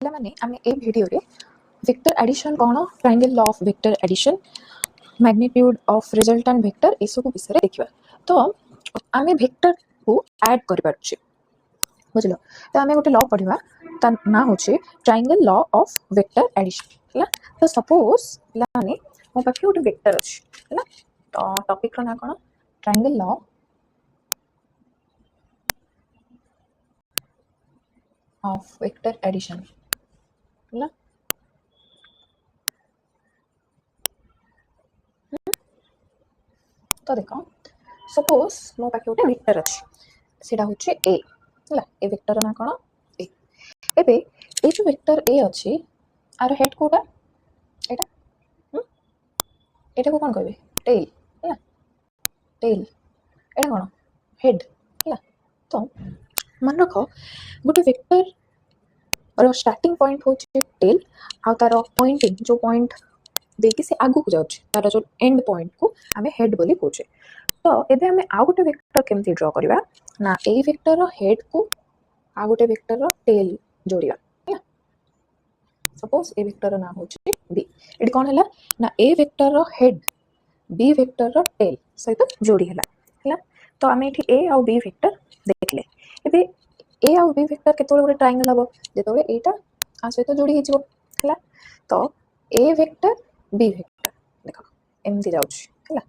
पिला माने आमे ए वीडियो रे वेक्टर एडिशन कोन triangle law of vector addition magnitude of resultant vector ए सब विषय रे देखिबा। तो आमे वेक्टर को ऐड करि पारछे बुझलो। तो आमे गोटे लॉ पढिबा ता ना होचे triangle law of vector addition हला। तो सपोज पिला माने मो पाखे गोटे वेक्टर अछि हला। तो टॉपिक रो ना कोन triangle law of vector addition हला। तो देखो सपोज मो पाखे गोटे वेक्टर अछि सेटा होचे ए हला। ए वेक्टर ना कोन ए। एबे ए जो वेक्टर ए अछि आर हेड कोटा एटा एटा को कोन कहबे टेल हला। टेल एटा कोन हेड हला। तो मन रखो गोटे वेक्टर और स्टार्टिंग पॉइंट होचे टेल आ तार पॉइंटिंग जो पॉइंट देकी से आगु को जाउछ तार जो एंड पॉइंट को हमें हेड बोली कहूचे। तो एबे हमें आ गोटे वेक्टर केमती ड्रा करबा ना ए वेक्टर रो हेड को आ गोटे वेक्टर रो टेल जोड़िया हला। सपोज ए वेक्टर रो नाम होचे बी। एडी कोन हला ना ए वेक्टर रो हेड बी वेक्टर रो टेल सहित जोड़ी हला हला। तो हमें एठी ए और बी वेक्टर देखले। एबे ए और बी वेक्टर केतोले गोटे ट्रायंगल हबो जेतोले एटा आ सहित जोड़ी हिजबो हला। तो ए वेक्टर बी वेक्टर देखो एमती जाउछ हला।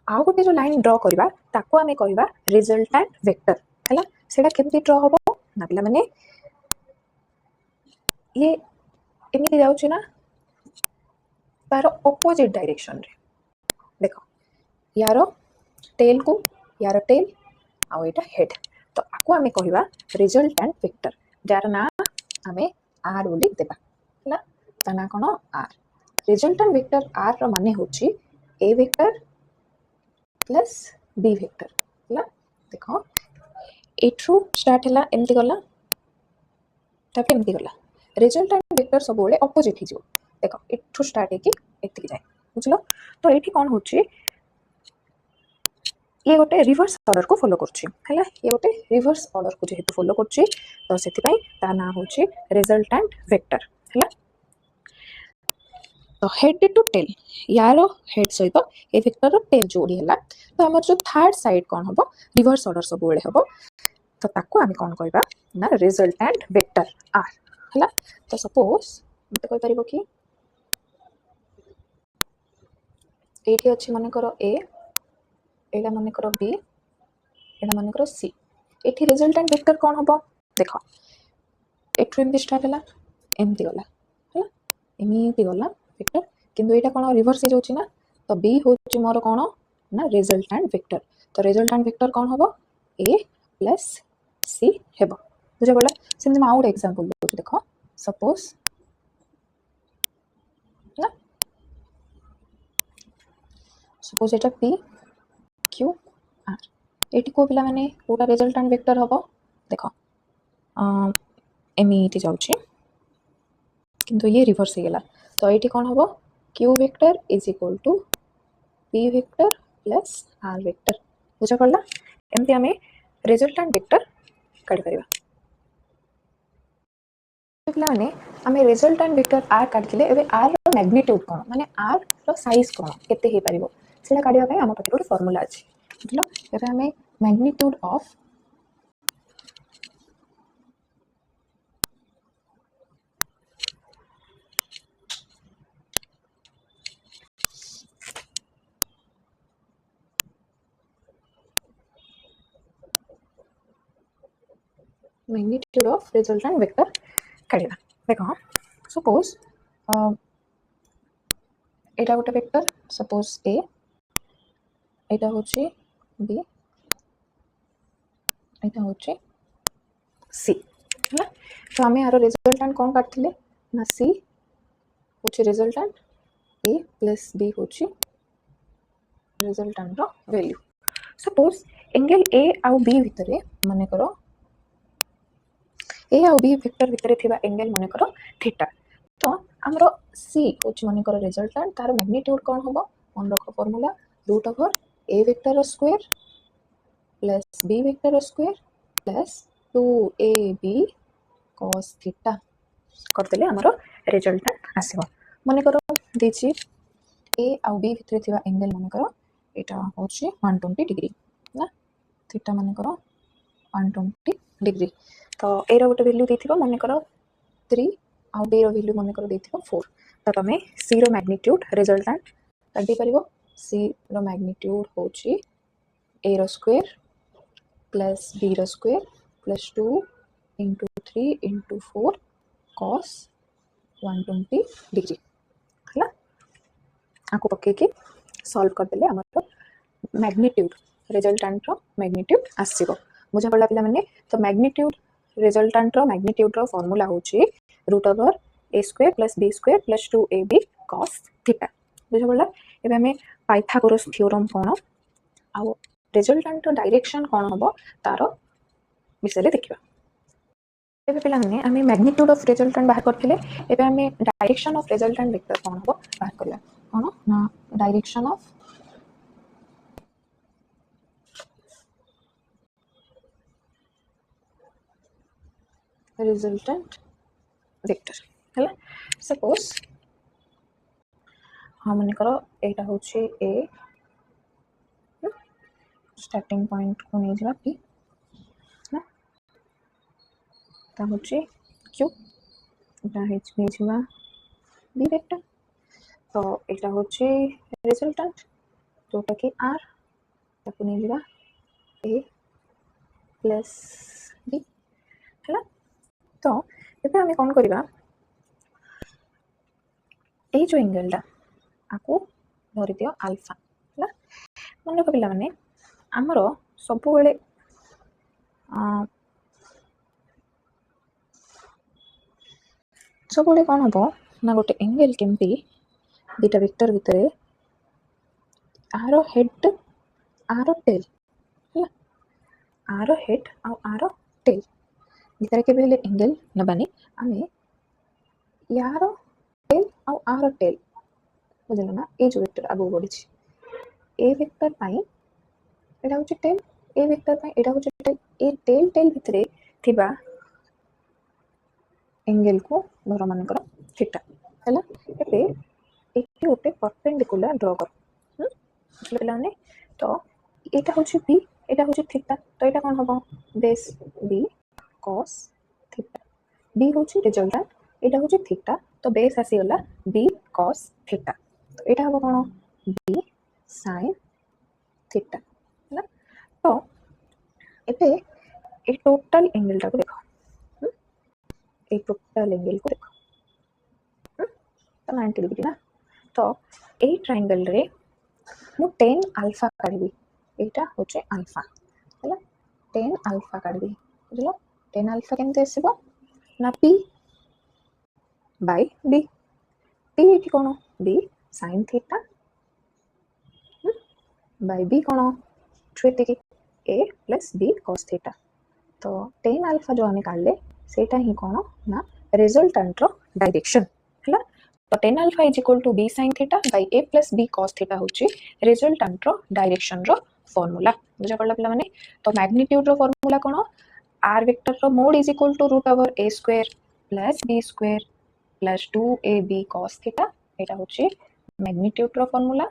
आ गोटे जो लाइन ड्रा करबा ताको हमें कहबा रिजल्टेंट वेक्टर हला। सेटा केमती ड्रा हबो ना पिला माने ये एमती जाउछ ना तार ऑपोजिट डायरेक्शन रे देखो यारो टेल को यार टेल आ एटा हेड। तो आको हमें कहबा रिजल्टेंट वेक्टर जार ना हमें आर बोली देबा हला। ता ना कोन आर। रिजल्टेंट वेक्टर आर रो माने होची ए वेक्टर प्लस बी वेक्टर हला। देखो एठरू स्टार्ट हला एमती गला ताके एमती गला रिजल्टेंट वेक्टर सब बोले ऑपोजिट ही जो देखो एठरू स्टार्ट है कि एतिक जाय बुझलो। तो एठी कोन होची ये गोटे रिवर्स ऑर्डर को फॉलो करछि हला। ये गोटे रिवर्स ऑर्डर को जेहेतु फॉलो करछि तो सेति पई ता ना होछि रिजल्टेंट वेक्टर हला। तो हेड टू टेल यारो हेड सहित ए वेक्टर रो टेल जोड़ी हला। तो हमर जो थर्ड साइड कोन हबो रिवर्स ऑर्डर सब बोले हबो। तो ताको हम कोन कहबा ना रिजल्टेंट वेक्टर आर हला। तो सपोज मते कहि परिबो कि एठी अछि माने करो ए एटा माने करो बी एटा माने करो सी। एठी रिजल्टेंट वेक्टर कोन हबो देखो एठू एमती स्टार्ट हला एमती गला हला एमती गला वेक्टर किंतु एटा कोन रिवर्स हो जाउछि ना। तो बी होछि मोर कोन ना रिजल्टेंट वेक्टर। तो रिजल्टेंट वेक्टर कोन हबो ए प्लस सी हेबो बुझा पड़ला। सेमति म आउट एग्जांपल दोछि देखो सपोज ना सपोज एटा पी क्यू आर एटी को पिला माने पूरा रिजल्टेंट वेक्टर हबो देखो एमती जाउछि किंतु ये रिवर्स हो गला। तो एटी कोन हबो Q vector is equal to P vector plus R vector बुझा पड़ला। एमती हमें रिजल्टेंट वेक्टर काढी परिबा। पिला माने हमें रिजल्टेंट वेक्टर आर काढिले एबे आर रो मैग्नीट्यूड कोन माने आर रो साइज कोन केते हे परिबो सेला काढिबा पय हम पाखे गोटे फार्मूला अछि बुझलो। एबे हमें magnitude of magnitude of resultant vector काढिबा देखो सपोज एटा गोटे वेक्टर सपोज ए एटा होची बी एटा होची सी हला। तो हमें आरो रिजल्टेंट कोन काढथिले ना सी होची रिजल्टेंट ए प्लस बी होची रिजल्टेंट रो वैल्यू। सपोज एंगल ए आउ बी भितरे माने करो ए आउ बी वेक्टर भितरे थिबा एंगल माने करो थीटा। तो हमरो सी होची माने करो रिजल्टेंट तार मैग्नीट्यूड कोन हबो मन रखो formula root over A vector square plus B vector square plus 2ab cos theta करदेले आमर रिजल्टेंट आसीबो मन कर देछि ए आउ बी भितर थिबा एंगल मन कर एटा होछि 120 डिग्री ना थीटा मन कर 120 डिग्री तो ए रो गोटे वैल्यू देथिबो मन कर 3 आउ बी रो वैल्यू मन कर देथिबो 4 तो तमे सी रो मैग्नीट्यूड रिजल्टेंट काढी परिबो सी रो मैग्नीट्यूड होछि ए रो स्क्वायर प्लस बी रो square plus 2 into 3 into 4 cos 120 degree है आपको पके के सॉल्व कर देले हमर मैग्नीट्यूड रिजल्टेंट रो मैग्नीट्यूड आसीबो बुझा पड़ला पिला माने तो मैग्नीट्यूड रिजल्टेंट रो मैग्नीट्यूड रो फार्मूला होची root over a square plus b square plus 2ab cos theta बुझा पड़ला एबे हमें पाइथागोरस थ्योरम कोन आ रिजल्टेंट रो डायरेक्शन कोन हबो तारो विषय देखिबा एबे पिला माने हमें मैग्नीट्यूड ऑफ रिजल्टेंट बाहर करथिले एबे हमें डायरेक्शन ऑफ रिजल्टेंट वेक्टर कोन हबो बाहर करला कोन ना डायरेक्शन ऑफ रिजल्टेंट वेक्टर हला सपोज हम मन करो एटा होछि ए स्टार्टिंग पॉइंट को नहीं जवा पी ना ता होछि क्यू एटा हेच में जवा बी वेक्टर तो एटा होछि रिजल्टेंट जोटा कि आर ताको नहीं जवा ए प्लस बी हला तो एबे हमें कोन करबा ए जो एंगल दा आको धरि दियो अल्फा हला मन को पिला माने हमरो सब बेले सब बेले कोन हबो ना गोटे एंगल केमती दुटा वेक्टर भितरे आरो हेड आरो टेल हला आरो हेड आ आरो टेल भितरे के बेले एंगल नबानी हमें यारो टेल आ आरो टेल बुझलो ना ए जो वेक्टर आगो बढ़ी ए वेक्टर पाई एटा होची टेल ए वेक्टर पाई एटा होची टेल ए टेल टेल भितरे थिबा एंगल को धर मान कर थीटा हैला एबे एटी ओटे परपेंडिकुलर ड्रा कर बुझलो ने तो एटा होची बी एटा होची थीटा तो एटा कोन हबो base B cos theta B होची रिजल्टेंट एटा होची थीटा तो बेस आसी गला बी cos थीटा तो एटा हबो कोन बी sin थीटा ना तो एबे ए टोटल एंगल टा को देखो ए टोटल एंगल को देखो तो 90 डिग्री ना तो ए ट्रायंगल रे मु 10 अल्फा काढबी एटा होचे अल्फा हैला 10 अल्फा काढबी बुझलो 10 अल्फा केमते आसीबो ना p बाय b p एठी कोन b sin theta bye b कोन छुएते कि a plus b cos theta तो 10 अल्फा जो हमें काढले सेटा ही कोन ना रिजल्टेंट रो डायरेक्शन हैला तो 10 alpha is equal to b sin theta by a plus b cos theta होची रिजल्टेंट रो डायरेक्शन रो फार्मूला बुझा पड़ला पिला माने तो मैग्नीट्यूड रो फार्मूला कोन r वेक्टर रो mod is equal to root over a square plus b square plus 2ab cos theta एटा होची मैग्नीट्यूड रो फार्मूला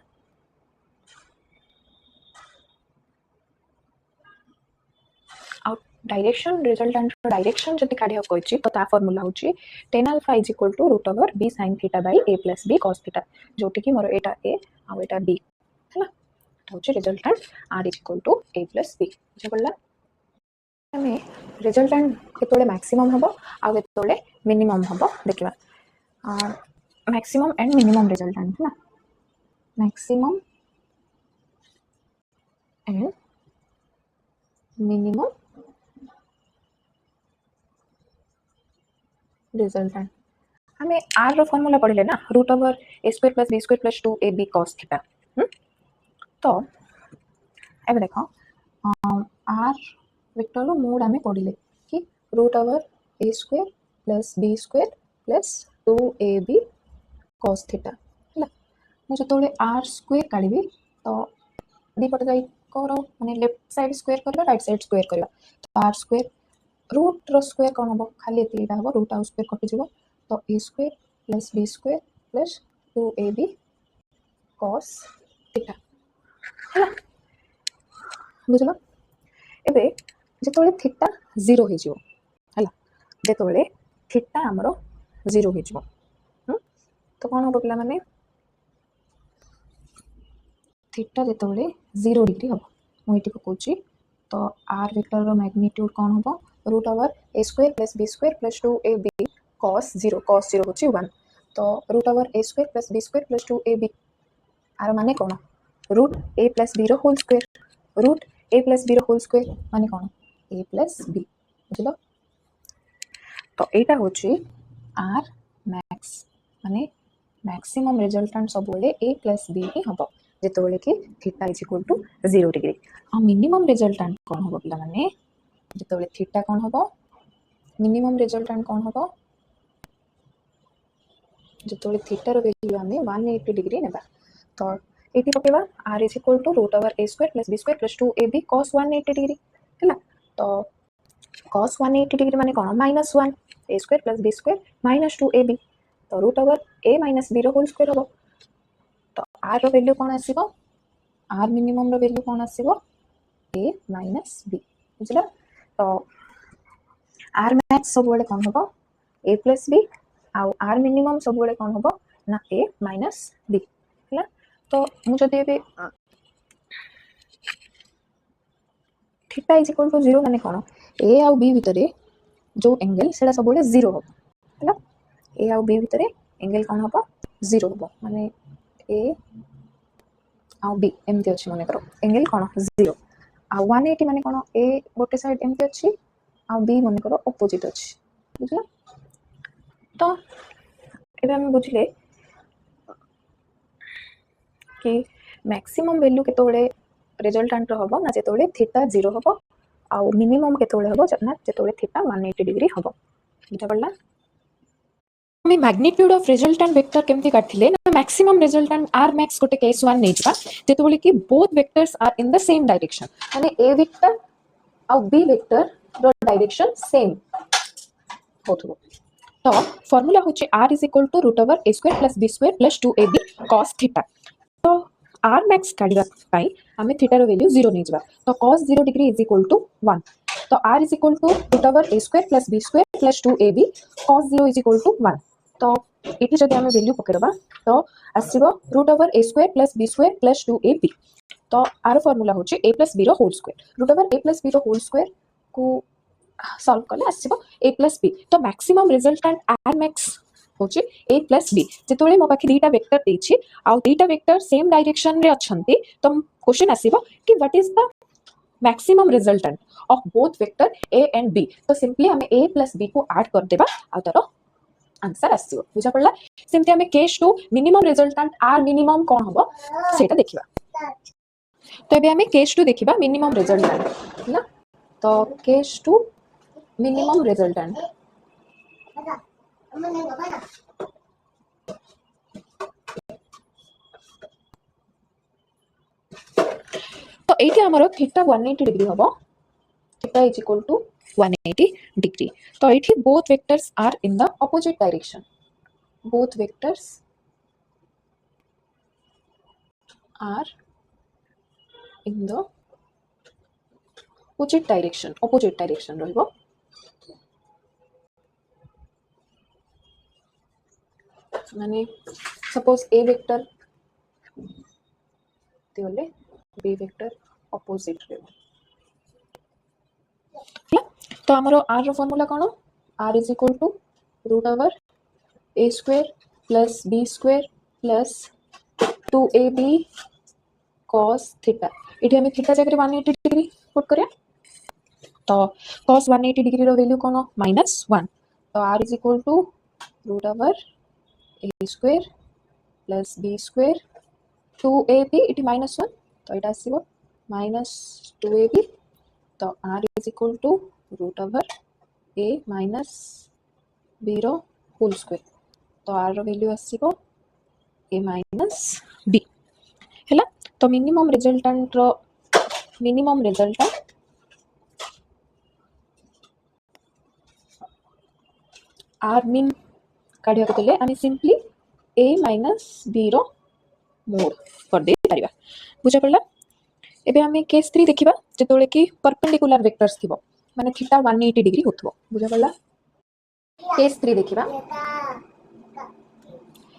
डायरेक्शन रिजल्टेंट डायरेक्शन जति काढिया कोइची तो ता फार्मूला होची 10 alpha is equal to root over b sin theta by a plus b cos theta जोटी कि मोर एटा a आ एटा b हैला तो होची resultant r is equal to a plus b जे बोलला हमें रिजल्टेंट केतोले मैक्सिमम हबो आ केतोले मिनिमम हबो देखिबा मैक्सिमम एंड मिनिमम रिजल्टेंट ना मैक्सिमम एंड मिनिमम रिजल्टेंट हमें r रो फार्मूला पढ़ले ना root over a square plus b square plus 2ab cos theta तो एबे देखो r वेक्टर रो मोड हमें पढ़ले कि root over a square plus b square plus 2ab cos theta हला मु जतोले r स्क्वायर काढबी तो दी पट जाई करो माने लेफ्ट साइड स्क्वायर करबा राइट साइड स्क्वायर करबा तो r स्क्वायर रूट रो स्क्वायर कौन हम खाली एटा हम रूट आउ स्क्वायर कटिज तो A square plus B square plus 2ab cos theta है बुझल एबे जेतोले थीटा 0 हो जिवो हला जेतोले थीटा हमरो 0 हो जिवो तो कौन हम पिला माने थीटा जेतोले 0 डिग्री हम मुइटी पकोची तो आर वेक्टर रो मैग्नीट्यूड कौन हम root over a square plus b square plus 2ab cos 0 होची 1 तो root over a square plus b square plus 2ab आर माने कौन रूट a प्लस b रो whole square root a plus b रो whole square माने कौन a plus b बुझलो तो एटा होची आर मैक्स माने मैक्सिमम रिजल्टेंट सब बोले a प्लस b ही हबो जेतोले कि theta is equal to 0 degree आ मिनिमम रिजल्टेंट कौन हबो पिला माने जेतोले थीटा कौन हबो मिनिमम रिजल्टेंट कौन हबो जेतोले थीटा रो वैल्यू आमे 180 डिग्री नेबा तो एटी पकेबा r is equal to root over a square plus b square plus 2ab cos 180 degree हैला तो cos 180 डिग्री माने कोन -1 a square plus b square minus 2ab तो root over a minus b रो होल स्क्वायर हो तो r रो value कोन आसीबो r मिनिमम रो वैल्यू कोन आसीबो a माइनस b बुझला तो r मैक्स सब बेले कोन होबो a प्लस b आउ r मिनिमम सब बेले कोन होबो ना a माइनस b हैला तो मु जदि एबे थीटा इज इक्वल टू 0 माने कोन a आउ b भितरे जो एंगल सेडा सब बेले 0 हो हैला a आउ b भितरे एंगल कोन होबो 0 होबो माने a आउ b एमती अछि माने करो एंगल कोन 0 आ 180 माने कोन a गोटे साइड एमती अछि आ b माने करो ऑपोजिट अछि बुझला तो एबे हम बुझले कि मैक्सिमम वैल्यू केतोले रिजल्टेंट होबो ना जेतोले थीटा 0 होबो आ मिनिमम केतोले होबो ना जेतोले थीटा 180 डिग्री होबो बुझा पड़ला हमें मैग्नीट्यूड ऑफ रिजल्टेंट वेक्टर केमती काटिले ना मैक्सिमम रिजल्टेंट r मैक्स गोटे केस 1 नै जबा जेतोले कि both vectors are in the same direction माने a वेक्टर आ b वेक्टर रो डायरेक्शन सेम होथबो तो फार्मूला होचे r is equal to root over a square plus b square plus 2ab cos theta तो r मैक्स काढिबा पाई हमें थीटा रो वैल्यू 0 नै जबा तो cos 0 degree is equal to 1 तो r is equal to root over a square plus b square plus 2ab cos 0 is equal to 1 तो एठी जदि हमें वैल्यू पकेरबा तो आसीबो root over a square plus b square plus 2ab तो r formula होचे a प्लस b रो whole square root over a plus b रो होल स्क्वायर को सॉल्व करले आसीबो a प्लस b तो मैक्सिमम रिजल्टेंट r मैक्स होचे a plus b जेतोले मो पाखि दीटा वेक्टर देछि आ दीटा वेक्टर सेम डायरेक्शन रे अछंती तो क्वेश्चन आसीबो कि what is the maximum resultant of both vector a and b तो सिंपली हमें a प्लस b को ऐड कर देबा आ तारो आंसर आसीबो बुझा पड़ला सिंपली हमें case 2 minimum resultant r minimum कोन होबो सेटा देखिबा तो एबे हमें केस 2 देखिबा मिनिमम रिजल्टेंट ना तो केस 2 मिनिमम रिजल्टेंट तो एठी हमरो थीटा 180 डिग्री होबो theta is equal to 180 degree तो एठी both vectors are in the opposite direction both vectors are in the opposite direction रहिबो माने सपोज a वेक्टर तेले b वेक्टर ऑपोजिट रहबो तो हमरो r रो फार्मूला कोन r is equal to root over a square plus b square plus 2ab cos theta इठी हमें थीटा जगह 180 डिग्री पुट करिया तो cos 180 डिग्री रो वैल्यू कोन -1 तो r is equal to root over a square plus b square 2ab इठी -1 तो एटा आसीबो -2ab तो r is equal to root over a minus b रो होल स्क्वायर तो r रो वैल्यू आसीबो a माइनस b हैला तो मिनिमम रिजल्टेंट आर मीन काढ़िया को देले आमे सिंपली a माइनस b रो मोड कर दे परिबा बुझा पड़ला। एबे आमे केस 3 देखिबा जेतोले कि परपेंडिकुलर वेक्टर्स थिबो माने थीटा 180 डिग्री होथबो बुझा पड़ला। केस 3 देखिबा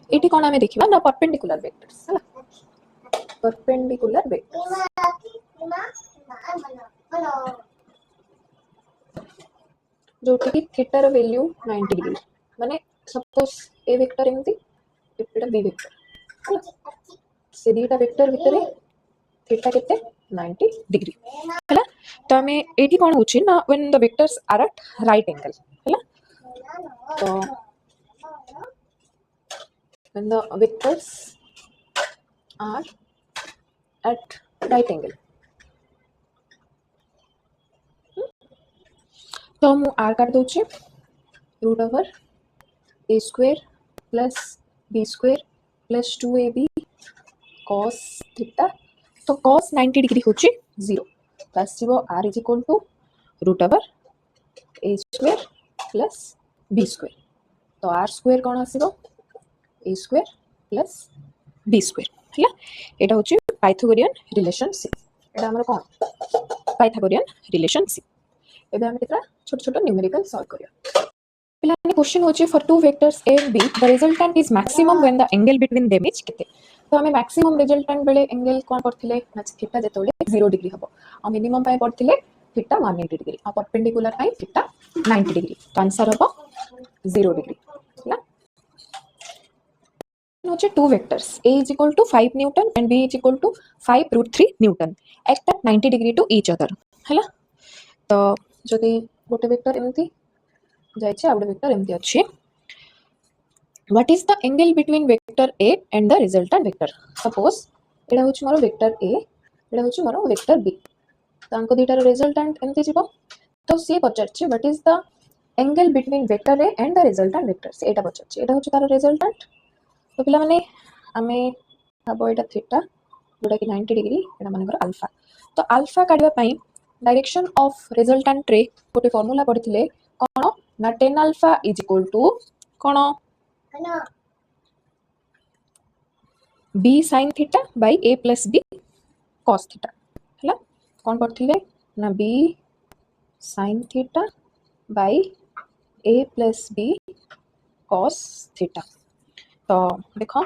एटी कोन आमे देखिबा ना परपेंडिकुलर वेक्टर्स हला परपेंडिकुलर वेक्टर्स जोटी कि थीटा रो वैल्यू 90 डिग्री माने सपोज ए वेक्टर एमती एटा बी वेक्टर से दीटा वेक्टर भितरे थीटा केते 90 डिग्री हला। तो हमें एटी कोन होची ना when the vectors are at right angle हला। तो when the vectors are at right angle तो मु r काट दोची root over a square plus b square plus 2ab cos theta तो cos 90 डिग्री होची 0 तो आसीबो r is equal to root over a square plus b square तो r square कोन आसीबो a square plus b square हला। एटा होची Pythagorean relationship एटा हमर कोन Pythagorean relationship. एबे हम केतरा छोट छोट न्यूमेरिकल सॉल्व करिया। पिलाने क्वेश्चन होची for two vectors a and b the resultant is maximum when the angle between them is केते। तो हमें मैक्सिमम रिजल्टेंट बेले एंगल कोन करथिले ना थीटा जेतोले 0 डिग्री हबो आ मिनिमम पाए करथिले थीटा 180 डिग्री आ परपेंडिकुलर पाए थीटा 90 डिग्री तो आंसर हबो 0 डिग्री हला। होचे two vectors a is equal to 5 Newton and b is equal to 5 root 3 Newton act at 90 degree to each other हला। तो जदि गोटे वेक्टर एमती जायछे आ गोटे वेक्टर एमती अछि what is the angle between vector a and the resultant vector। Suppose एडा होची मोर वेक्टर a एडा होची मोर वेक्टर b तांको दुइटार रिजल्टेंट एमती जिवो तो सी पचारछि what is the angle between vector a and the resultant vector से एटा पचारछि एटा होची तार रिजल्टेंट। तो पिला माने आमे भाबो एटा थीटा जोटा कि 90 डिग्री एटा मानकर अल्फा तो अल्फा काढिबा पई डायरेक्शन ऑफ रिजल्टेंट रे गोटे फार्मूला पढिथिले कोन ना tan alpha is equal to कोन b sin theta by a plus b cos theta हला। कोन पढिथिले ना b sin theta by a plus b cos theta. तो देखो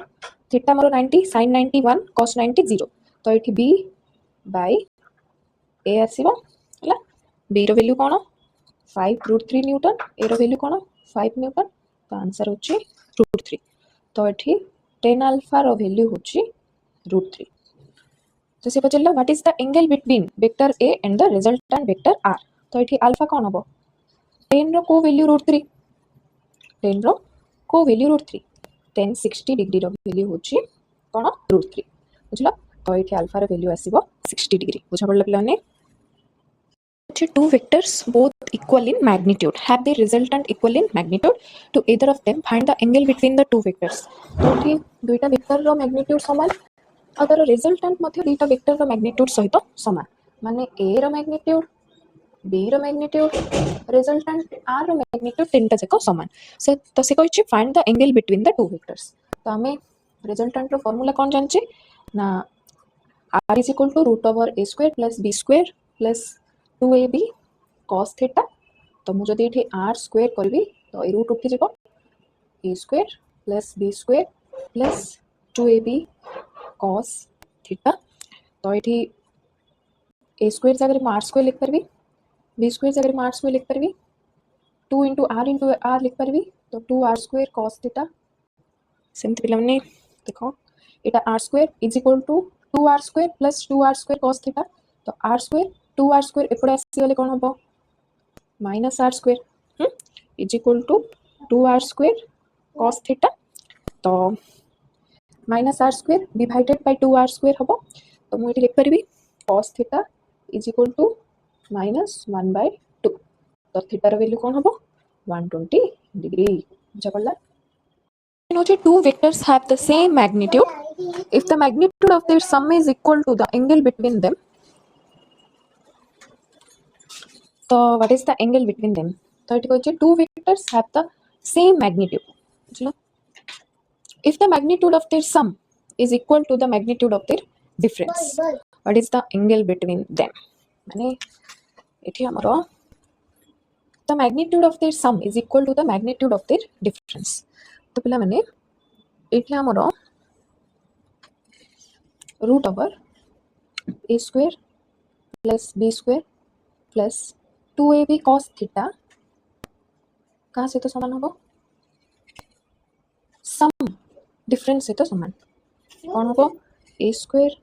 थीटा मोर 90 sin 90 1 cos 90 0 तो एठी b बाय a आसीबो हला। b रो वैल्यू कोन 5 रूट 3 न्यूटन a रो वैल्यू कोन 5 न्यूटन तो आंसर होची रूट 3 तो एठी tan अल्फा रो वैल्यू होची रूट 3। तो से पचल्ला what is the angle between vector a and the resultant vector r तो एठी अल्फा कोन हबो tan रो को वैल्यू रूट 3 tan रो को वैल्यू रूट 3 tan 60 डिग्री रो वैल्यू होची कोन रूट 3 बुझला। तो एठी अल्फा रो वैल्यू आसीबो 60 डिग्री बुझा पड़ला पिलाने। Two vectors both equal in magnitude have the resultant equal in magnitude to either of them find the angle between the two vectors। तो एठी दुईटा वेक्टर रो मैग्नीट्यूड समान और तार रिजल्टेंट मध्ये दुईटा वेक्टर रो मैग्नीट्यूड सहित समान माने a रो मैग्नीट्यूड b रो मैग्नीट्यूड रिजल्टेंट r रो मैग्नीट्यूड तीनटा जको समान से तो से कहछि find the angle between the two vectors. तो हमें रिजल्टेंट रो फार्मूला कोन जानछि ना r is equal to root over a square plus b square plus 2ab cos theta। तो मु जदि एठी r स्क्वायर करबी तो ए रूट उठी जिवो a square plus b square plus 2ab cos theta। तो एठी a square जगह में r स्क्वायर लिख परबी b square जगह में r स्क्वायर लिख परबी 2 into r लिख परबी तो 2r square cos theta सेमति पिला माने देखो एटा r square is equal to 2r square plus 2r square cos theta तो r square 2r square एपडे आसी गले कोन हबो minus r square is equal to 2r square cos theta तो minus r square divided by 2r square हबो तो मु एठी लिख परबी cos theta is equal to minus 1 by 2 तो थीटा रो वैल्यू कोन हबो 120 डिग्री बुझा पड़ला। Two vectors have the same magnitude if the magnitude of their sum is equal to the angle between them। तो what is the angle between them तो एठी कहछि two vectors have the same magnitude ବୁଝିଲ if the magnitude of their sum is equal to the magnitude of their difference what is the angle between them ମାନେ ଏଠି ଆମର the magnitude of their sum is equal to the magnitude of their difference ତ ପିଲାମାନେ ଏଠି ଆମର root over a square plus b square plus 2ab cos theta कहाँ से तो समान होगा सम डिफरेंस से तो समान कौन होगा a square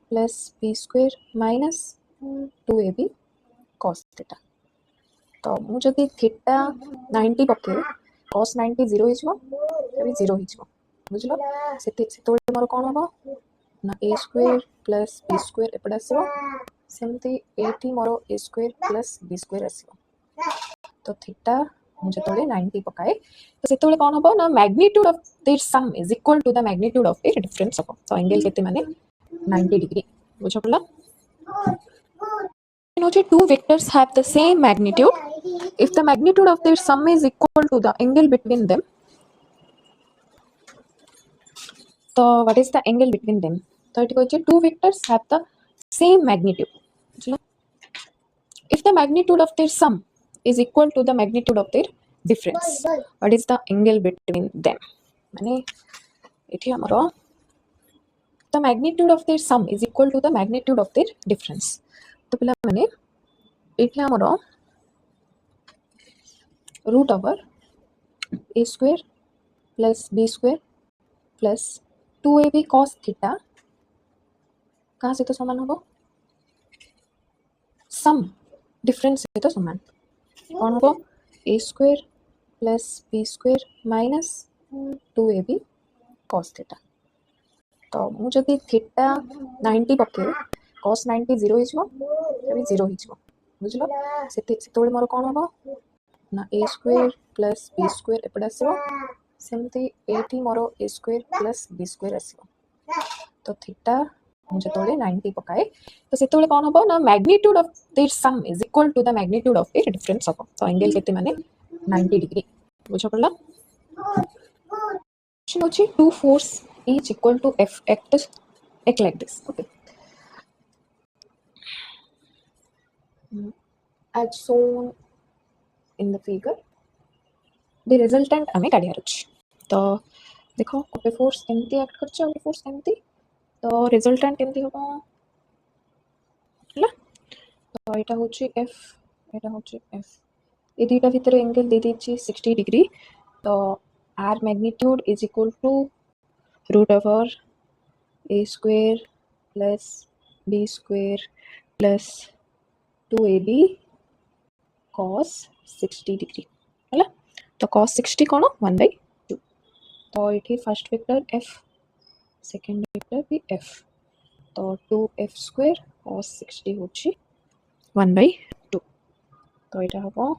plus b square minus 2ab cos theta तो मुझे जदि थीटा 90 पकेबे cos 90 0 हो जिवो तबे 0 हो जिवो बुझलो सेते मोर कोन होबो ना a square plus b square एपडा आसीबो सेमती eighty more a square plus b square आसीबो तो थीटा मुझे तोले 90 पकाए तो सेते कोन होबो ना magnitude of their sum is equal to the magnitude of their difference होबो तो एंगल केते माने 90 डिग्री बुझ पड़ला two vectors have the same magnitude if the magnitude of their sum is equal to the angle between them so what is the angle between them so it goes two vectors have the same magnitude if the magnitude of their sum is equal to the magnitude of their difference what is the angle between them माने एठी हमरो the magnitude of their sum is equal to the magnitude of their difference तो पिला माने एठी हमरो root over a square plus b square plus 2ab cos theta कहाँ से तो समान होगा सम डिफरेंस से तो समान कौन होगा a square plus b square minus 2ab cos theta तो मुझे जदि थीटा 90 पकेबे cos 90 0 हो जिवो तबे 0 हो जिवो बुझलो सेते मोर कोन होबो ना a square plus b square एपडा आसीबो सेमती eighty more a square plus b square आसीबो तो थीटा मुझे तोले 90 पकाए तो सेते कोन होबो ना magnitude of their sum is equal to the magnitude of their difference होबो तो एंगल केते माने 90 डिग्री बुझ पड़ला होची two force each equal to f act like this okay as shown in the figure the resultant हमें काढियार अछि तो देखो गोटे फोर्स एमती एक्ट करछ और फोर्स एमती तो रिजल्टेंट केमती होबो हला तो एटा होची f एटा होची f ए दुईटा भितर एंगल दे देछि 60 डिग्री तो r magnitude is equal to root over a square plus b square plus 2ab cos 60 degree है तो cos 60 कौन 1/2 तो ये first vector f second vector भी f तो 2f square cos 60 होची 1/2 तो ये हम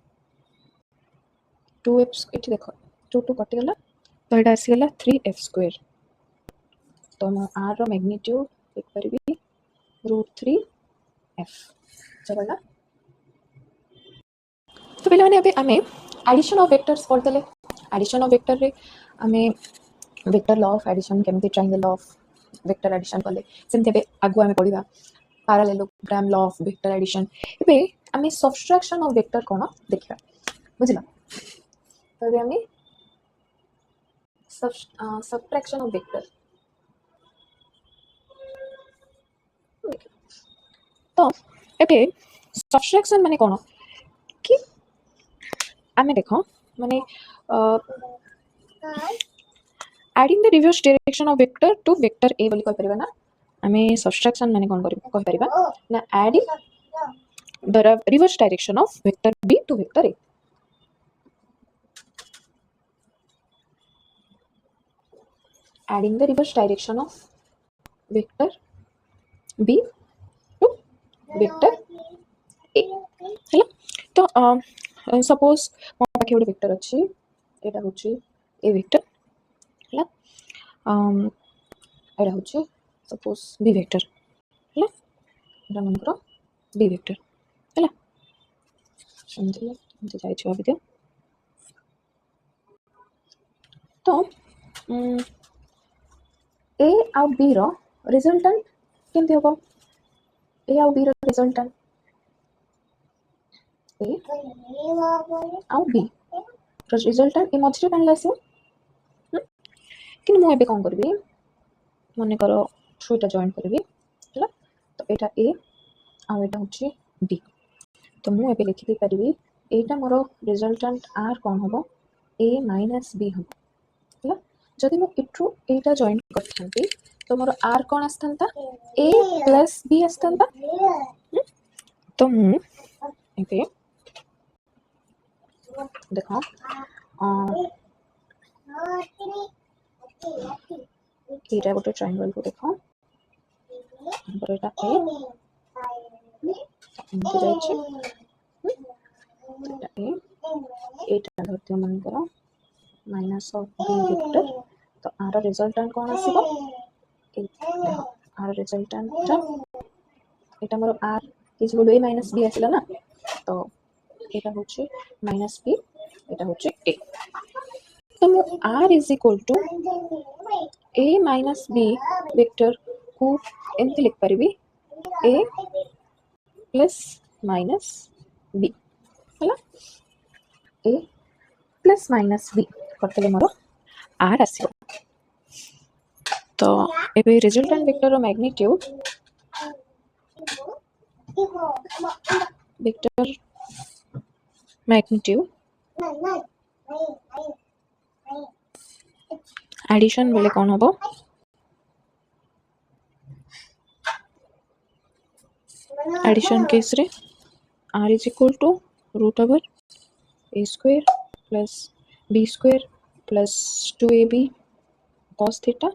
2f ये देखो 2 कटिगला तो ये आसीगला 3f square तो मैं r रो मैग्नीट्यूड लिख परबी √3f चलना तो पहले मैंने अभी आमे एडिशन ऑफ वेक्टर्स कर देले एडिशन ऑफ वेक्टर रे आमे वेक्टर लॉ ऑफ एडिशन केमती ट्रायंगल ऑफ वेक्टर एडिशन कले सेमते बे आगु आमे पढिबा parallelogram law of vector addition एबे आमे सब्ट्रैक्शन ऑफ वेक्टर कोन देखिबा बुझिला तो एबे आमे सब्ट्रैक्शन ऑफ वेक्टर तो एबे सब्ट्रैक्शन माने कोन कि आमे देखो माने adding the reverse direction of vector to vector a बोली कहि परिबा ना आमे सब्ट्रैक्शन माने कोन कहि परिबा ना adding the reverse direction of vector b to vector a adding the reverse direction of vector b to vector a हैला तो सपोज मो पाखे गोटे वेक्टर अछि एटा होछि ए वेक्टर हैला एटा होछि सपोज बी वेक्टर हैला एटा मन करो बी वेक्टर हैला समझिले जाय छ अभी तो ए आउ बी रो रिजल्टेंट केमती होबो ए आउ बी रो रिजल्टेंट ए आउ बी रो रिजल्टेंट ए मझरे कान लासो कि मु एबे कोन करबी मने करो सुइटा जॉइन करबी हला तो एटा ए आउ एटा होची बी तो मु एबे लिखि दे परिबी एटा मोर रिजल्टेंट आर कोन होबो ए माइनस बी होबो हला जदि मु इट्रु एटा जॉइन करथांती तो मोर आर कोन आस्थांता ए प्लस बी आस्थांता तो मु एबे देखो एटा गोटे ट्रायंगल को देखो पर एटा ए एमती जाइछि एटा ए एटा धरती मन करो माइनस ऑफ बी वेक्टर तो आर रिजल्टेंट कोन आसीबो देखो आर रिजल्टेंट एटा मोर R is equal to A minus B आसिला ना तो एटा होची माइनस बी एटा होची ए तो मु R is equal to A minus B vector को एमती लिख परिबी ए प्लस माइनस बी हला ए प्लस माइनस बी करतले मोर आर आसीबो तो एबे रिजल्टेंट वेक्टर रो मैग्नीट्यूड वेक्टर मैग्नीट्यूड एडिशन बोले कौन होबो एडिशन केस रे r is equal to root over a square plus b square plus 2ab cos theta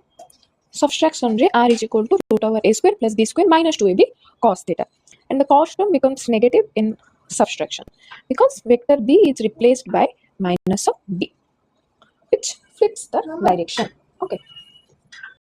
subtraction re r is equal to root over a square plus b square minus 2ab cos theta and the cos term becomes negative in subtraction because vector b is replaced by minus of b which flips the direction. Okay.